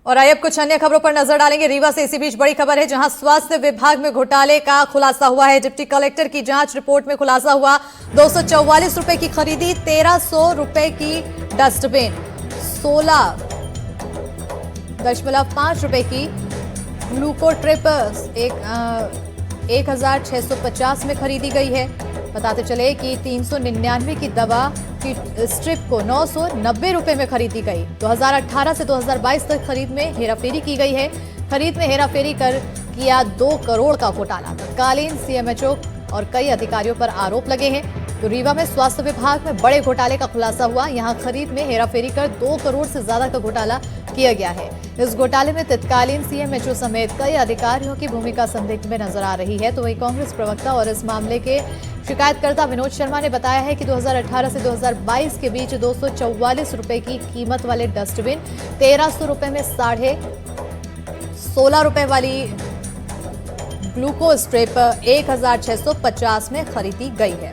और आइए अब कुछ अन्य खबरों पर नजर डालेंगे। रीवा से इसी बीच बड़ी खबर है, जहां स्वास्थ्य विभाग में घोटाले का खुलासा हुआ है। डिप्टी कलेक्टर की जांच रिपोर्ट में खुलासा हुआ, 244 रुपए की खरीदी, 1300 रुपए की डस्टबिन, 16.5 रुपए की ग्लूकोट्रिप 1650 में खरीदी गई है। बताते चले कि 399 की दवा की स्ट्रिप को 990 रुपए में खरीदी गई। 2018 से 2022 तक खरीद में हेराफेरी की गई है। खरीद में हेराफेरी कर किया 2 करोड़ का घोटाला। तत्कालीन सीएमएचओ और कई अधिकारियों पर आरोप लगे हैं। तो रीवा में स्वास्थ्य विभाग में बड़े घोटाले का खुलासा हुआ। यहां खरीद में हेराफेरी कर 2 करोड़ से ज्यादा का घोटाला किया गया है। इस घोटाले में तत्कालीन सीएमएचओ समेत कई अधिकारियों की भूमिका संदिग्ध में नजर आ रही है। तो वहीं कांग्रेस प्रवक्ता और इस मामले के शिकायतकर्ता विनोद शर्मा ने बताया है कि 2018 से 2022 के बीच 244 रुपए की कीमत वाले डस्टबिन 1300 रुपए में 16.5 रुपए वाली ग्लूकोज स्ट्रिप 1650 में खरीदी गई है।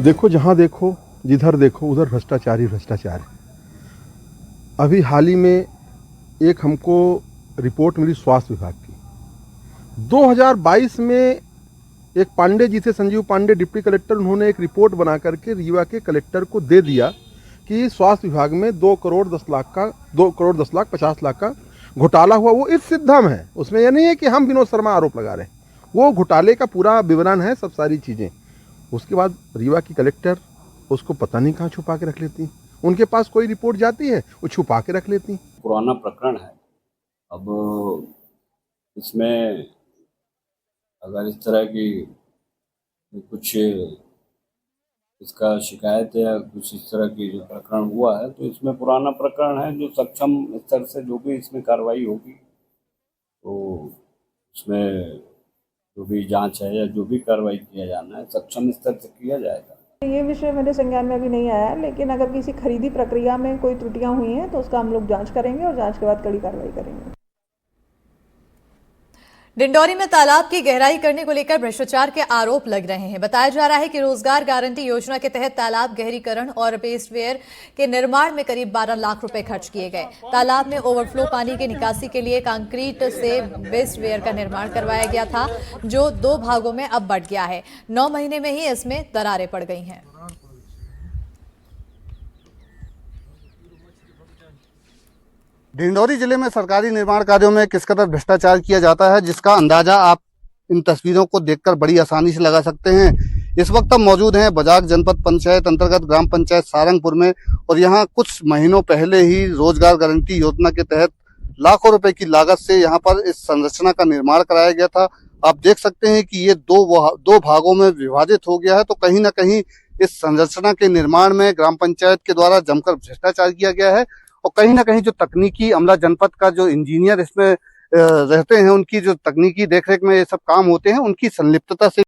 देखो, जहां देखो, जिधर देखो उधर भ्रष्टाचार ही भ्रष्टाचार है। अभी हाल ही में एक हमको रिपोर्ट मिली स्वास्थ्य विभाग की। 2022 में एक पांडे जी थे, संजीव पांडे डिप्टी कलेक्टर, उन्होंने एक रिपोर्ट बना करके रीवा के कलेक्टर को दे दिया कि स्वास्थ्य विभाग में 2 करोड़ 10 लाख 50 लाख का घोटाला हुआ। वो इस सिद्धम है, उसमें यह नहीं है कि हम विनोद शर्मा आरोप लगा रहे हैं। वो घोटाले का पूरा विवरण है, सब सारी चीज़ें। उसके बाद रीवा की कलेक्टर उसको पता नहीं कहाँ छुपा के रख लेती। उनके पास कोई रिपोर्ट जाती है, वो छुपा के रख लेती। पुराना प्रकरण है। अब इसमें अगर इस तरह की कुछ इसका शिकायत है या कुछ इस तरह की जो प्रकरण हुआ है, तो इसमें पुराना प्रकरण है। जो सक्षम स्तर से जो भी इसमें कार्रवाई होगी, तो उसमें जो भी जांच है या जो भी कार्रवाई किया जाना है, सक्षम स्तर से किया जाएगा। ये विषय मेरे संज्ञान में अभी नहीं आया, लेकिन अगर किसी खरीदी प्रक्रिया में कोई त्रुटियां हुई हैं तो उसका हम लोग जांच करेंगे और जांच के बाद कड़ी कार्रवाई करेंगे। डिंडौरी में तालाब की गहराई करने को लेकर भ्रष्टाचार के आरोप लग रहे हैं। बताया जा रहा है कि रोजगार गारंटी योजना के तहत तालाब गहरीकरण और वेस्टवेयर के निर्माण में करीब 12 लाख रुपए खर्च किए गए। तालाब में ओवरफ्लो पानी की निकासी के लिए कंक्रीट से वेस्टवेयर का निर्माण करवाया गया था, जो 2 भागों में अब बंट गया है। 9 महीने में ही इसमें दरारें पड़ गई हैं। डिंडौरी जिले में सरकारी निर्माण कार्यों में किस कदर भ्रष्टाचार किया जाता है, जिसका अंदाजा आप इन तस्वीरों को देखकर बड़ी आसानी से लगा सकते हैं। इस वक्त हम मौजूद हैं बजाग जनपद पंचायत अंतर्गत ग्राम पंचायत सारंगपुर में, और यहाँ कुछ महीनों पहले ही रोजगार गारंटी योजना के तहत लाखों रुपए की लागत से यहाँ पर इस संरचना का निर्माण कराया गया था। आप देख सकते हैं कि ये दो भागों में विभाजित हो गया है। तो कहीं ना कहीं इस संरचना के निर्माण में ग्राम पंचायत के द्वारा जमकर भ्रष्टाचार किया गया है, और कहीं ना कहीं जो तकनीकी अमला जनपद का जो इंजीनियर इसमें रहते हैं, उनकी जो तकनीकी देखरेख में ये सब काम होते हैं, उनकी संलिप्तता से